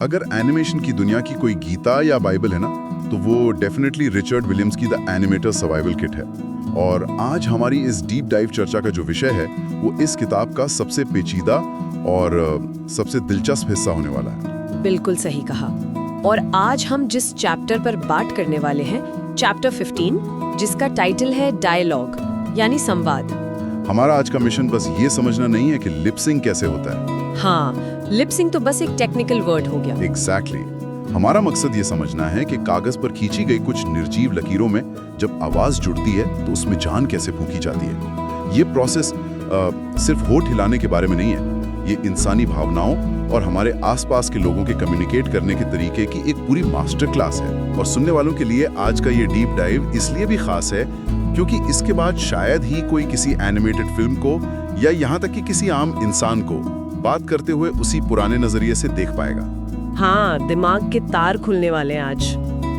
अगर एनिमेशन की दुनिया की कोई गीता या बाइबल है ना, तो वो डेफिनेटली रिचर्ड विलियम्स की द एनिमेटर सर्वाइवल किट है। और आज हमारी इस डीप डाइव चर्चा का जो विषय है वो इस किताब का सबसे पेचीदा और सबसे दिलचस्प हिस्सा होने वाला है। बिल्कुल सही कहा। और आज हम जिस चैप्टर पर बात करने वाले हैं, चैप्टर 15, जिसका टाइटल है डायलॉग यानी संवाद। हमारा आज का मिशन बस ये समझना नहीं है कि लिपसिंग कैसे होता है। हाँ, लिपसिंग तो बस एक टेक्निकल वर्ड हो गया। एग्जैक्टली। हमारा मकसद ये समझना है कि कागज पर खींची गई कुछ निर्जीव लकीरों में जब आवाज जुड़ती है तो उसमें जान कैसे फूंकी जाती है। ये प्रोसेस सिर्फ होठ हिलाने के बारे में नहीं है, ये इंसानी भावनाओं और हमारे आसपास के लोगों के कम्युनिकेट करने के तरीके की एक पूरी मास्टर क्लास है। और सुनने वालों के लिए आज का ये डीप डाइव इसलिए भी खास है क्योंकि इसके बाद शायद ही कोई किसी एनिमेटेड फिल्म को या यहाँ तक कि किसी आम इंसान को बात करते हुए उसी पुराने नजरिए से देख पाएगा। हाँ, दिमाग के तार खुलने वाले हैं आज।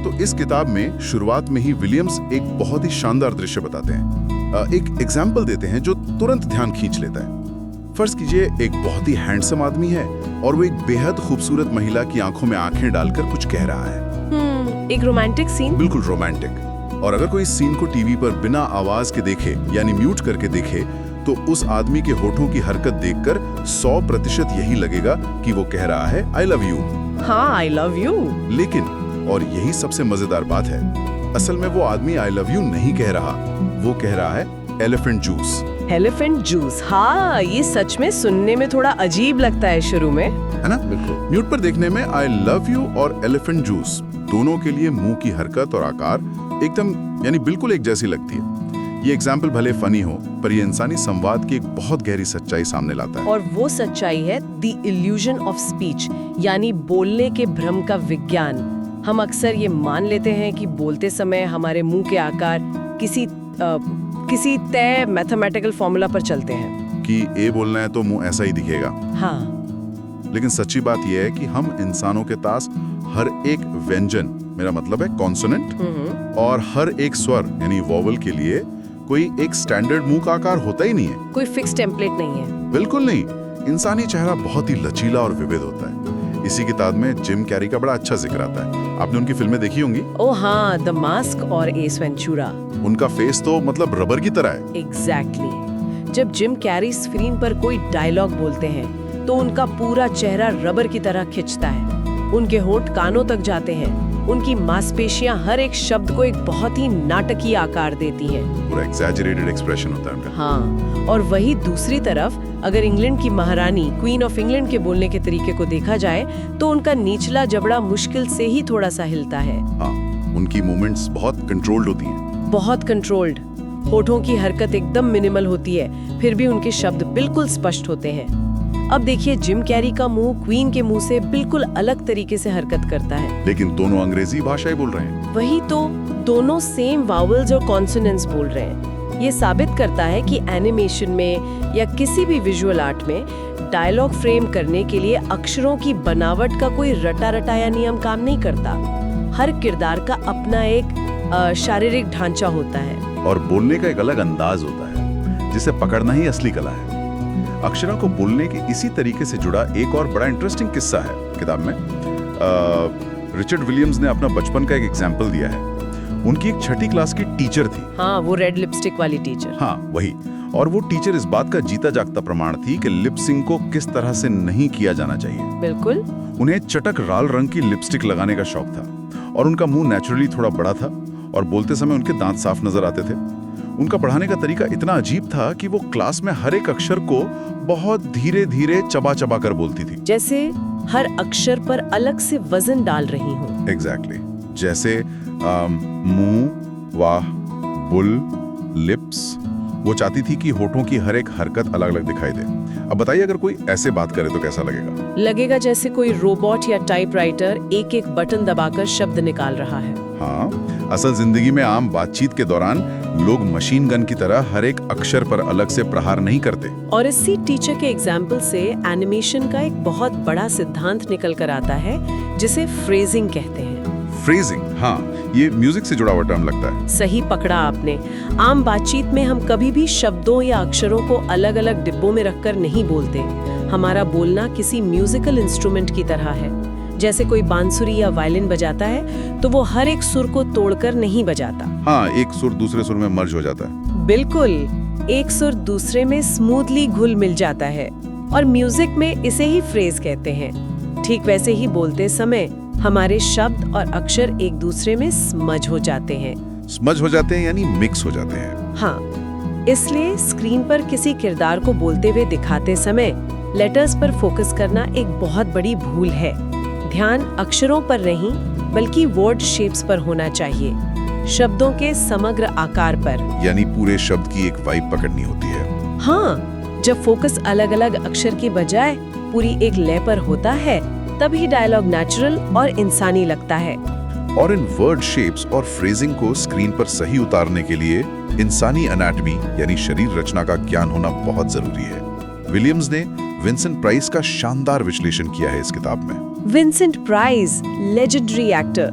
तो इस किताब में शुरुआत में ही विलियम्स एक बहुत ही शानदार दृश्य बताते हैं। एक एग्जाम्पल देते हैं जो तुरंत ध्यान खींच लेता है। फर्ज कीजिए एक बहुत ही हैंडसम आदमी है और वो एक बेहद खूबसूरत महिला की आंखों में आंखें डालकर कुछ कह रहा है। एक रोमांटिक सीन। बिल्कुल रोमांटिक। और अगर कोई इस सीन को टीवी पर बिना आवाज के देखे यानी म्यूट करके देखे तो उस आदमी के होठों की हरकत देखकर 100% यही लगेगा कि वो कह रहा है आई लव यू। हाँ, आई लव यू। लेकिन और यही सबसे मजेदार बात है, असल में वो आदमी आई लव यू नहीं कह रहा, वो कह रहा है एलिफेंट जूस। एलिफेंट जूस, हाँ, ये सच में सुनने में थोड़ा अजीब लगता है शुरू में, है ना? बिल्कुल। म्यूट पर देखने में आई लव यू और एलिफेंट जूस दोनों के लिए मुंह की हरकत और आकार एकदम यानी बिल्कुल एक जैसी लगती है। ये एग्जाम्पल भले फनी हो, पर ये इंसानी संवाद की एक बहुत गहरी सच्चाई सामने लाता है। और वो सच्चाई है द इल्यूजन ऑफ स्पीच, यानी बोलने के भ्रम का विज्ञान। हम अक्सर ये मान लेते हैं कि बोलते समय हमारे मुंह के आकार किसी तय मैथमेटिकल फॉर्मूला पर चलते हैं कि ए बोलना है तो मुंह ऐसा ही दिखेगा। हाँ, लेकिन सच्ची बात यह है कि हम इंसानों के पास हर एक व्यंजन, मेरा मतलब है कॉन्सोनेंट, और हर एक स्वर यानी वोवल के लिए कोई एक स्टैंडर्ड मुंह का आकार होता ही नहीं है। कोई फिक्स टेम्पलेट नहीं है। बिल्कुल नहीं। इंसानी चेहरा बहुत ही लचीला और विविध होता है। इसी किताब में जिम कैरी का बड़ा अच्छा जिक्र आता है। आपने उनकी फिल्में देखी होंगी। ओह हाँ, द मास्क और एस वेंचुरा। उनका फेस तो मतलब रबर की तरह है। एग्जैक्टली। जब जिम कैरी स्क्रीन पर कोई डायलॉग बोलते हैं तो उनका पूरा चेहरा रबर की तरह खिंचता है। उनके होंठ कानों तक जाते हैं। उनकी मांसपेशियां हर एक शब्द को एक बहुत ही नाटकीय आकार देती हैं। पूरा एग्जैजरेटेड एक्सप्रेशन होता है उनका। हाँ, और वही दूसरी तरफ अगर इंग्लैंड की महारानी क्वीन ऑफ इंग्लैंड के बोलने के तरीके को देखा जाए तो उनका निचला जबड़ा मुश्किल से ही थोड़ा सा हिलता है। हाँ, उनकी मूवमेंट्स बहुत कंट्रोल्ड होती हैं। बहुत कंट्रोल्ड। होठों की हरकत एकदम मिनिमल होती है, फिर भी उनके शब्द बिल्कुल स्पष्ट होते हैं। अब देखिए, जिम कैरी का मुंह क्वीन के मुंह से बिल्कुल अलग तरीके से हरकत करता है। लेकिन दोनों अंग्रेजी भाषा ही बोल रहे हैं। वही तो, दोनों सेम वावल्स और कॉन्सोनेंट्स बोल रहे हैं। ये साबित करता है कि एनिमेशन में या किसी भी विजुअल आर्ट में डायलॉग फ्रेम करने के लिए अक्षरों की बनावट का कोई रटा रटाया नियम काम नहीं करता। हर किरदार का अपना एक शारीरिक ढांचा होता है और बोलने का एक अलग अंदाज होता है जिसे पकड़ना ही असली कला है। अक्षरों को बोलने के इसी तरीके से जुड़ा एक और बड़ा इंटरेस्टिंग किस्सा है किताब में। रिचर्ड विलियम्स ने अपना बचपन का एक एग्जाम्पल दिया है। उनकी एक 6ठी क्लास की टीचर थी। हाँ, वो रेड लिपस्टिक वाली टीचर। हाँ, वही। और वो टीचर इस बात का जीता जागता प्रमाण थी कि लिपसिंग को किस तरह से नहीं किया जाना चाहिए। बिल्कुल। उन्हें चटक लाल रंग की लिपस्टिक लगाने का शौक था और उनका मुंह नेचुरली थोड़ा बड़ा था और बोलते समय उनके दांत साफ नजर आते थे। उनका पढ़ाने का तरीका इतना अजीब था कि वो क्लास में हर एक अक्षर को बहुत धीरे धीरे चबा चबा कर बोलती थी, जैसे हर अक्षर पर अलग से वजन डाल रही हूँ। एग्जैक्टली। जैसे मुंह, वाह, बुल, लिप्स। वो चाहती थी कि होठों की हर एक हरकत अलग अलग दिखाई दे। अब बताइए, अगर कोई ऐसे बात करे तो कैसा लगेगा? लगेगा जैसे कोई रोबोट या टाइपराइटर एक एक बटन दबाकर शब्द निकाल रहा है। हाँ, असल जिंदगी में आम बातचीत के दौरान लोग मशीन गन की तरह हर एक अक्षर पर अलग से प्रहार नहीं करते। और इसी टीचर के एग्जाम्पल से एनिमेशन का एक बहुत बड़ा सिद्धांत निकल कर आता है जिसे फ्रेजिंग कहते हैं। फ्रेजिंग, हाँ, ये म्यूजिक से जुड़ा हुआ टर्म लगता है। सही पकड़ा आपने। आम बातचीत में हम कभी भी शब्दों या अक्षरों को अलग अलग डिब्बों में रखकर नहीं बोलते। हमारा बोलना किसी म्यूजिकल इंस्ट्रूमेंट की तरह है। जैसे कोई बांसुरी या वायलिन बजाता है तो वो हर एक सुर को तोड़कर नहीं बजाता। हाँ, एक सुर दूसरे सुर में मर्ज हो जाता है। बिल्कुल, एक सुर दूसरे में स्मूथली घुल मिल जाता है और म्यूजिक में इसे ही फ्रेज कहते हैं। ठीक वैसे ही बोलते समय हमारे शब्द और अक्षर एक दूसरे में स्मज हो जाते हैं। स्मज हो जाते हैं यानी मिक्स हो जाते हैं। हाँ, इसलिए स्क्रीन पर किसी किरदार को बोलते हुए दिखाते समय लेटर्स पर फोकस करना एक बहुत बड़ी भूल है। ध्यान अक्षरों पर नहीं बल्कि वर्ड शेप्स पर होना चाहिए, शब्दों के समग्र आकार पर। यानी पूरे शब्द की एक वाइब पकड़नी होती है। हाँ, जब फोकस अलग अलग अक्षर की बजाय पूरी एक लय पर होता है तभी डायलॉग नेचुरल और इंसानी लगता है। और इन वर्ड शेप्स और फ्रेजिंग को स्क्रीन पर सही उतारने के लिए इंसानी एनाटॉमी यानी शरीर रचना का ज्ञान होना बहुत जरूरी है। विलियम्स ने विंसेंट प्राइस का शानदार विश्लेषण किया है इस किताब में। विंसेंट प्राइस, लेजेंडरी एक्टर,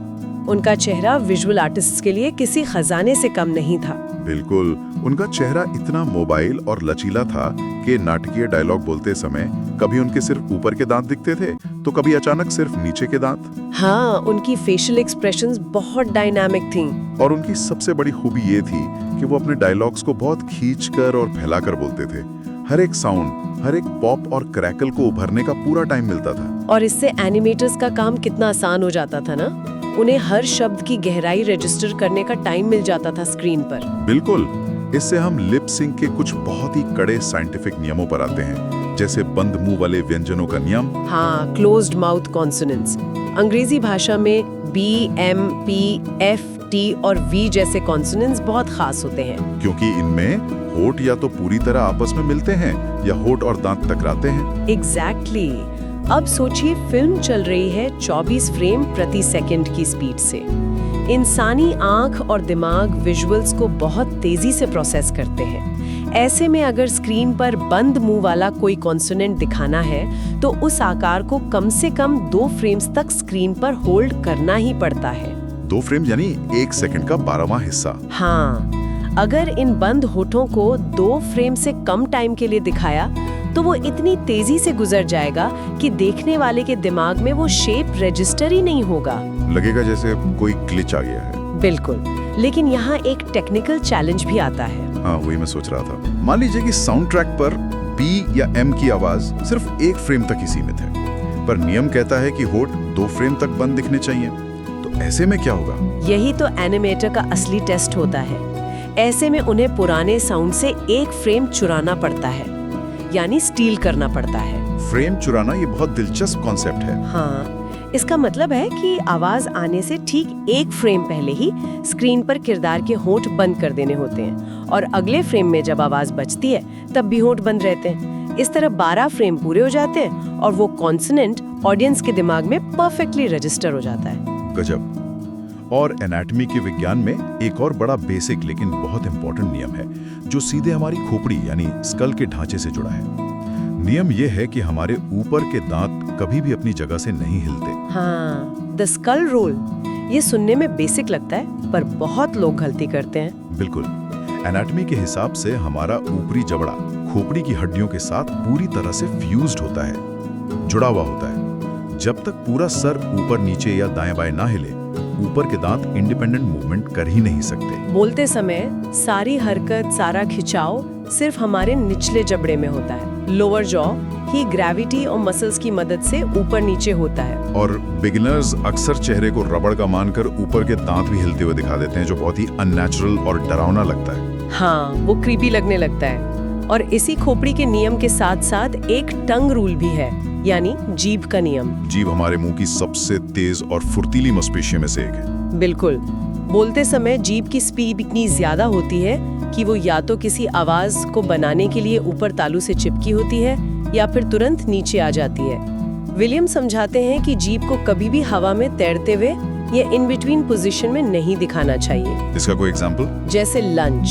उनका चेहरा विजुअल आर्टिस्ट्स के लिए किसी खजाने से कम नहीं था। बिल्कुल, उनका चेहरा इतना मोबाइल और लचीला था कि नाटकीय डायलॉग बोलते समय कभी उनके सिर्फ ऊपर के दांत दिखते थे तो कभी अचानक सिर्फ नीचे के दांत। हाँ, उनकी फेशियल एक्सप्रेशंस बहुत डायनामिक थीं। और उनकी सबसे बड़ी खूबी ये थी कि वो अपने डायलॉग्स को बहुत खींचकर और फैलाकर बोलते थे। हर एक साउंड, हर एक पॉप और क्रैकल को उभरने का पूरा टाइम मिलता था। और इससे एनिमेटर्स का काम कितना आसान हो जाता था ना। उन्हें हर शब्द की गहराई रजिस्टर करने का टाइम मिल जाता था स्क्रीन पर। बिल्कुल, इससे हम लिप सिंक के कुछ बहुत ही कड़े साइंटिफिक नियमों पर आते हैं, जैसे बंद मुंह वाले व्यंजनों का नियम। हाँ, क्लोज्ड माउथ कॉन्सोनेंट्स। अंग्रेजी भाषा में B, M, P, F, T और वी जैसे कॉन्सोनेंट्स बहुत खास होते हैं, क्योंकि इनमें होठ या तो पूरी तरह आपस में मिलते हैं या होठ और दांत टकराते हैं। एग्जैक्टली। अब सोचिए, फिल्म चल रही है 24 फ्रेम प्रति सेकंड की स्पीड से। इंसानी आंख और दिमाग विजुअल्स को बहुत तेजी से प्रोसेस करते हैं। ऐसे में अगर स्क्रीन पर बंद मुंह वाला कोई कॉन्सोनेंट दिखाना है तो उस आकार को कम से कम 2 फ्रेम्स तक स्क्रीन पर होल्ड करना ही पड़ता है। 2 फ्रेम यानी 1 सेकंड का 12वां हिस्सा। हाँ, अगर इन बंद होठों को 2 फ्रेम से कम टाइम के लिए दिखाया तो वो इतनी तेजी से गुजर जाएगा कि देखने वाले के दिमाग में वो शेप रजिस्टर ही नहीं होगा। लगेगा जैसे कोई ग्लिच आ गया है। बिल्कुल, लेकिन यहाँ एक टेक्निकल चैलेंज भी आता है। हाँ, वही मैं सोच रहा था। मान लीजिए कि साउंड ट्रैक पर बी या एम की आवाज सिर्फ 1 फ्रेम तक ही सीमित है, पर नियम कहता है कि होठ 2 फ्रेम तक बंद दिखने चाहिए। तो ऐसे में क्या होगा? यही तो एनिमेटर का असली टेस्ट होता है। ऐसे में उन्हें पुराने साउंड से 1 फ्रेम चुराना पड़ता है, यानी स्टील करना पड़ता है। फ्रेम चुराना ये बहुत दिलचस्प कॉन्सेप्ट है। हाँ, इसका मतलब है कि आवाज आने से ठीक 1 फ्रेम पहले ही स्क्रीन पर किरदार के होंठ बंद कर देने होते हैं और अगले फ्रेम में जब आवाज बजती है तब भी होंठ बंद रहते हैं। इस तरह 12 फ्रेम पूरे हो जाते हैं और वो कॉन्सोनेंट ऑडियंस के दिमाग में परफेक्टली रजिस्टर हो जाता है। गजब। और एनाटॉमी के विज्ञान में एक और बड़ा बेसिक लेकिन बहुत इंपॉर्टेंट नियम है जो सीधे हमारी खोपड़ी यानी स्कल के ढांचे से जुड़ा है। नियम ये है कि हमारे ऊपर के दांत कभी भी अपनी जगह से नहीं हिलते। हाँ, द स्कल रोल। ये सुनने में बेसिक लगता है पर बहुत लोग गलती करते हैं। बिल्कुल, एनाटॉमी के हिसाब से हमारा ऊपरी जबड़ा खोपड़ी की हड्डियों के साथ पूरी तरह से फ्यूज्ड होता है, जुड़ा हुआ होता है। जब तक पूरा सर ऊपर नीचे या दाएं बाएं ना हिले, ऊपर के दांत इंडिपेंडेंट मूवमेंट कर ही नहीं सकते। बोलते समय सारी हरकत, सारा खिंचाव सिर्फ हमारे निचले जबड़े में होता है। लोअर जॉ ही ग्रेविटी और मसल्स की मदद से ऊपर नीचे होता है। और बिगिनर्स अक्सर चेहरे को रबड़ का मानकर ऊपर के दांत भी हिलते हुए दिखा देते हैं, जो बहुत ही अननेचुरल और डरावना लगता है। हाँ, वो क्रीपी लगने लगता है। और इसी खोपड़ी के नियम के साथ साथ एक टंग रूल भी है, यानी जीभ का नियम। जीभ हमारे मुंह की सबसे तेज और फुर्तीली मांसपेशियों में से एक है। बिल्कुल, बोलते समय जीभ की स्पीड इतनी ज्यादा होती है कि वो या तो किसी आवाज को बनाने के लिए ऊपर तालू से चिपकी होती है या फिर तुरंत नीचे आ जाती है। विलियम समझाते हैं कि जीभ को कभी भी हवा में तैरते हुए या इन बिटवीन पोजीशन में नहीं दिखाना चाहिए। इसका कोई एग्जांपल? जैसे लंच,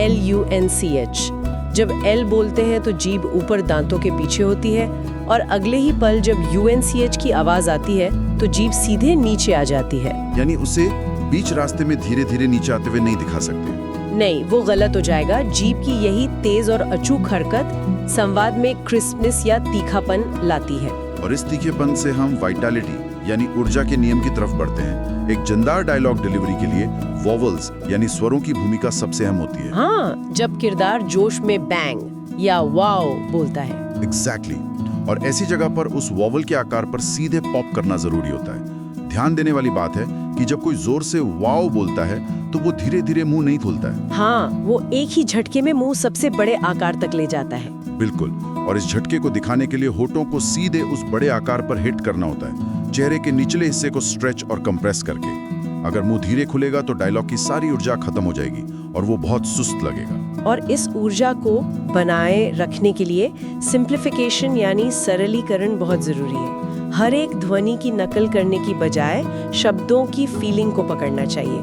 LUNCH। जब L बोलते हैं तो जीभ ऊपर दांतों के पीछे होती है और अगले ही पल जब UNCH की आवाज आती है तो जीभ सीधे नीचे आ जाती है। यानी उसे बीच रास्ते में धीरे धीरे नीचे आते हुए नहीं दिखा सकते। नहीं, वो गलत हो जाएगा। जीभ की यही तेज और अचूक हरकत संवाद में क्रिस्पनेस या तीखापन लाती है। और इस तीखेपन से हम वाइटैलिटी यानी ऊर्जा के नियम की तरफ बढ़ते हैं। एक जानदार डायलॉग डिलीवरी के लिए वॉवल्स यानी स्वरों की भूमिका सबसे अहम होती है। हाँ, जब किरदार जोश में बैंग या वाओ बोलता है। एग्जैक्टली। और ऐसी जगह पर उस वॉवल के आकार पर सीधे पॉप करना जरूरी होता है। ध्यान देने वाली बात है कि जब कोई जोर से वाओ बोलता है तो वो धीरे धीरे मुंह नहीं खोलता है। हाँ, वो एक ही झटके में मुंह सबसे बड़े आकार तक ले जाता है। बिल्कुल। और इस झटके को दिखाने के लिए होठों को सीधे उस बड़े आकार पर हिट करना होता है, चेहरे के निचले हिस्से को स्ट्रेच और कंप्रेस करके। अगर मुंह धीरे खुलेगा तो डायलॉग की सारी ऊर्जा खत्म हो जाएगी और वो बहुत सुस्त लगेगा। और इस ऊर्जा को बनाए रखने के लिए सिंप्लीफिकेशन यानी सरलीकरण बहुत जरूरी है। हर एक ध्वनि की नकल करने की बजाय शब्दों की फीलिंग को पकड़ना चाहिए।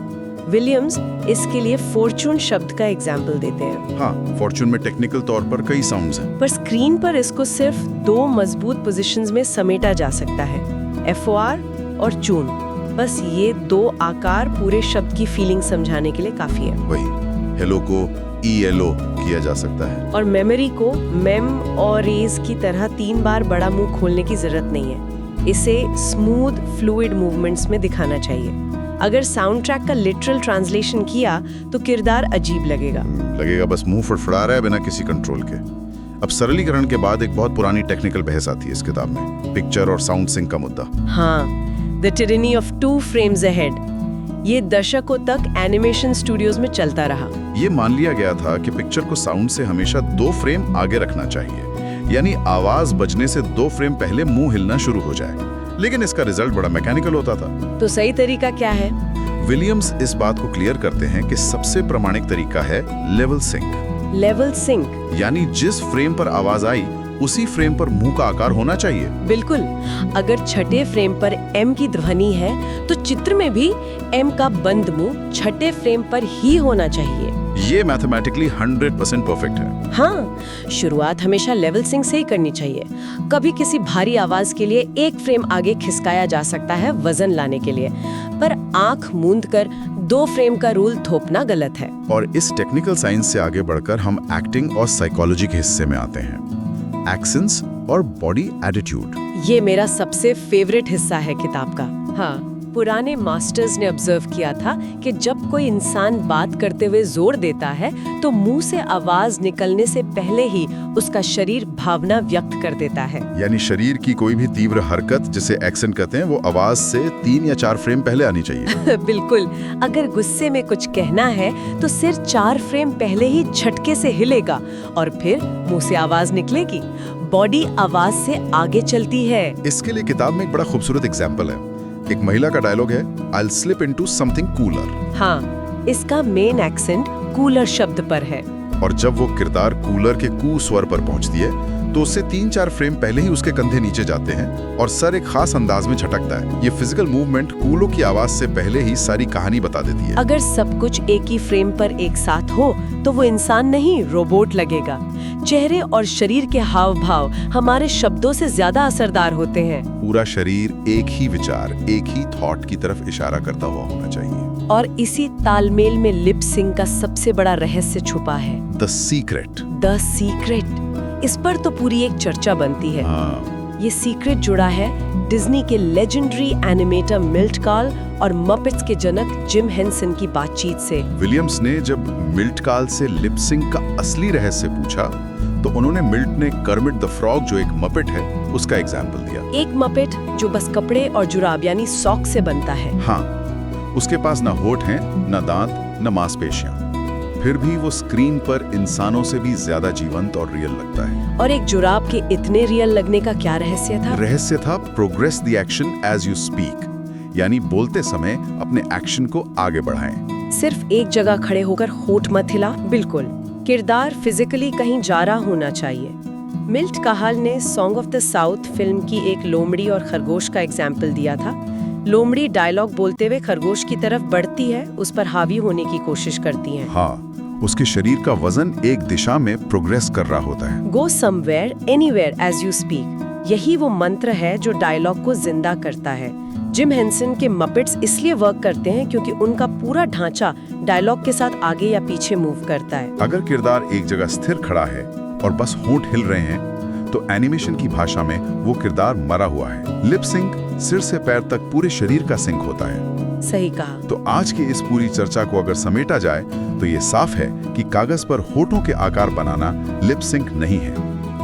विलियम्स इसके लिए फॉर्चून शब्द का एग्जाम्पल देते हैं। हाँ, फॉर्चून में टेक्निकल तौर पर कई साउंड्स हैं, पर स्क्रीन पर इसको सिर्फ 2 मजबूत पोजीशंस में समेटा जा सकता है, FOR और चून। बस ये 2 आकार पूरे शब्द की फीलिंग समझाने के लिए काफी है। वही हेलो को ELO किया जा सकता है। और मेमोरी को मेम और रेज की तरह 3 बार बड़ा मुंह खोलने की जरूरत नहीं है। इसे स्मूथ फ्लूइड मूवमेंट्स में दिखाना चाहिए। अगर साउंड ट्रैक का लिटरल ट्रांसलेशन किया तो किरदार अजीब लगेगा बस मुंह फड़फड़ा रहा है बिना किसी कंट्रोल के। अब सरलीकरण के बाद एक बहुत पुरानी टेक्निकल बहस आती है इस किताब में, पिक्चर और साउंड सिंक का मुद्दा। हाँ, the tyranny of 2 frames ahead. ये दशकों तक एनिमेशन स्टूडियोज में चलता रहा। ये मान लिया गया था कि पिक्चर को साउंड से हमेशा 2 फ्रेम आगे रखना चाहिए, यानी आवाज बजने से 2 फ्रेम पहले मुंह हिलना शुरू हो जाए। लेकिन इसका रिजल्ट बड़ा मैकेनिकल होता था। तो सही तरीका क्या है? विलियम्स इस बात को क्लियर करते हैं कि सबसे प्रामाणिक तरीका है लेवल सिंक। लेवल सिंक यानी जिस फ्रेम पर आवाज आई उसी फ्रेम पर मुंह का आकार होना चाहिए। बिल्कुल। अगर छठे फ्रेम पर M की ध्वनि है तो चित्र में भी M का बंद मुंह छठे फ्रेम पर ही होना चाहिए। ये मैथमेटिकली 100% परफेक्ट है। हाँ, शुरुआत हमेशा लेवल सिंक से ही करनी चाहिए। कभी किसी भारी आवाज के लिए 1 फ्रेम आगे खिसकाया जा सकता है वजन लाने के लिए, पर आंख मूंद कर 2 फ्रेम का रूल थोपना गलत है। और इस टेक्निकल साइंस से आगे बढ़कर हम एक्टिंग और साइकोलॉजी के हिस्से में आते हैं, एक्सेंट्स और बॉडी एटीट्यूड। ये मेरा सबसे फेवरेट हिस्सा है किताब का। हाँ, पुराने मास्टर्स ने ऑब्जर्व किया था कि जब कोई इंसान बात करते हुए जोर देता है तो मुंह से आवाज निकलने से पहले ही उसका शरीर भावना व्यक्त कर देता है। यानी शरीर की कोई भी तीव्र हरकत जिसे एक्सेंट कहते हैं वो आवाज से 3 या 4 फ्रेम पहले आनी चाहिए। बिल्कुल। अगर गुस्से में कुछ कहना है तो सिर 4 फ्रेम पहले ही झटके से हिलेगा और फिर मुंह से आवाज निकलेगी। बॉडी आवाज से आगे चलती है। इसके लिए किताब में एक बड़ा खूबसूरत एग्जाम्पल है। एक महिला का डायलॉग है, I'll slip into something cooler। हाँ, इसका मेन एक्सेंट कूलर शब्द पर है। और जब वो किरदार कूलर के कू स्वर पर पहुंचती है तो उससे 3-4 फ्रेम पहले ही उसके कंधे नीचे जाते हैं और सर एक खास अंदाज में झटकता है। ये फिजिकल मूवमेंट कूलों की आवाज से पहले ही सारी कहानी बता देती है। अगर सब कुछ एक ही फ्रेम पर एक साथ हो तो वो इंसान नहीं, रोबोट लगेगा। चेहरे और शरीर के हाव भाव हमारे शब्दों से ज्यादा असरदार होते हैं। पूरा शरीर एक ही विचार, एक ही थॉट की तरफ इशारा करता हुआ होना चाहिए। और इसी तालमेल में लिप सिंक का सबसे बड़ा रहस्य छुपा है। The secret. The secret. इस पर तो पूरी एक चर्चा बनती है। ये सीक्रेट जुड़ा है डिज्नी के लेजेंडरी एनिमेटर मिल्ट कार्ल और मपेट्स के जनक जिम हेंसन की बातचीत से। विलियम्स ने जब मिल्ट कार्ल से लिप सिंक का असली रहस्य पूछा तो उन्होंने मिल्ट ने कर्मिट द फ्रॉग जो एक मपेट है उसका एग्जाम्पल दिया। एक मपेट जो बस कपड़े और जुराब यानी सॉक से बनता है। हाँ, उसके पास न होठ हैं, न दांत, न मांसपेशियां, फिर भी वो स्क्रीन पर इंसानों से भी ज्यादा जीवंत और रियल लगता है। और एक जुराब के इतने रियल लगने का क्या रहस्य था? रहस्य था progress the action as you speak, यानी बोलते समय अपने एक्शन को आगे बढ़ाएं। सिर्फ एक जगह खड़े होकर होठ मत हिला। बिल्कुल, किरदार फिजिकली कहीं जा रहा होना चाहिए। मिल्ट कार्ल ने song of the south film की एक लोमड़ी और खरगोश का एग्जाम्पल दिया था। लोमड़ी डायलॉग बोलते हुए खरगोश की तरफ बढ़ती है, उस पर हावी होने की कोशिश करती है। हाँ, उसके शरीर का वजन एक दिशा में प्रोग्रेस कर रहा होता है। Go somewhere anywhere as you speak, यही वो मंत्र है जो डायलॉग को जिंदा करता है। जिम हेंसन के मपेट्स इसलिए वर्क करते हैं क्योंकि उनका पूरा ढांचा डायलॉग के साथ आगे या पीछे मूव करता है। अगर किरदार एक जगह स्थिर खड़ा है और बस होंठ हिल रहे हैं तो एनिमेशन की भाषा में वो किरदार मरा हुआ है। लिप सिंक सिर से पैर तक पूरे शरीर का सिंक होता है। सही कहा। तो आज की इस पूरी चर्चा को अगर समेटा जाए तो ये साफ है कि कागज पर होठों के आकार बनाना लिप सिंक नहीं है।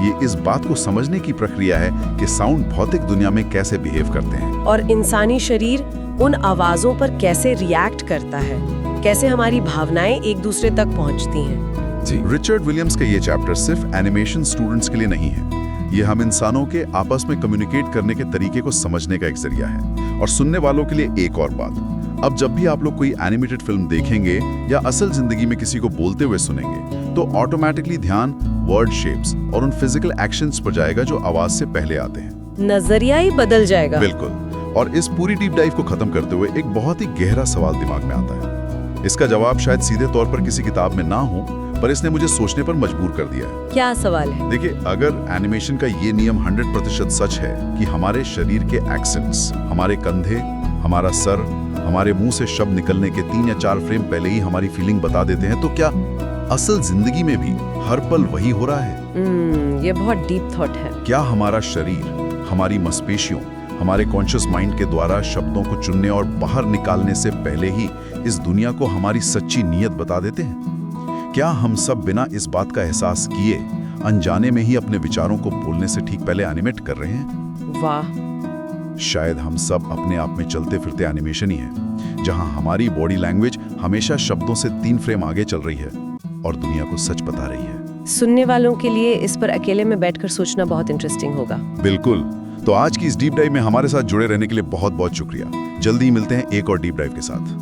ये इस बात को समझने की प्रक्रिया है कि साउंड भौतिक दुनिया में कैसे बिहेव करते हैं और इंसानी शरीर उन आवाजों पर कैसे रिएक्ट करता है, कैसे हमारी भावनाएं एक दूसरे तक पहुंचती हैं। जी, रिचर्ड विलियम्स का ये चैप्टर सिर्फ एनिमेशन स्टूडेंट्स के लिए नहीं है। ये हम इंसानों के आपस में कम्युनिकेट करने के तरीके को समझने का एक जरिया है। और सुनने वालों के लिए एक और बात, अब जब भी आप लोग कोई एनिमेटेड फिल्म देखेंगे या असल जिंदगी में किसी को बोलते हुए सुनेंगे तो ऑटोमेटिकली ध्यान वर्ड शेप्स और उन फिजिकल एक्शंस पर जाएगा जो आवाज से पहले आते हैं। नजरिया ही बदल जाएगा। बिल्कुल। और इस पूरी डीप डाइव को खत्म करते हुए एक बहुत ही गहरा सवाल दिमाग में आता है। इसका जवाब शायद सीधे तौर पर किसी किताब में ना हो, पर इसने मुझे सोचने पर मजबूर कर दिया है। क्या सवाल है? देखिए, अगर एनिमेशन का ये नियम 100% सच है कि हमारे शरीर के एक्सेंट्स, हमारे कंधे, हमारा सर, हमारे मुंह से शब्द निकलने के 3 या 4 फ्रेम पहले ही हमारी फीलिंग बता देते हैं, तो क्या असल जिंदगी में भी हर पल वही हो रहा है? ये बहुत डीप थॉट है। क्या हमारा शरीर, हमारी मांसपेशियों, हमारे कॉन्शियस माइंड के द्वारा शब्दों को चुनने और बाहर निकालने से पहले ही इस दुनिया को हमारी सच्ची नीयत बता देते हैं? क्या हम सब बिना इस बात का एहसास किए अनजाने में ही अपने विचारों को बोलने से ठीक पहले एनिमेट कर रहे हैं? वाह। शायद हम सब अपने आप में चलते फिरते एनिमेशन ही है, जहां हमारी बॉडी लैंग्वेज हमेशा शब्दों से 3 फ्रेम आगे चल रही है और दुनिया को सच बता रही है। सुनने वालों के लिए इस पर अकेले में बैठकर सोचना बहुत इंटरेस्टिंग होगा। बिल्कुल। तो आज की इस डीप डाइव में हमारे साथ जुड़े रहने के लिए बहुत बहुत शुक्रिया। जल्दी ही मिलते हैं एक और डीप डाइव के साथ।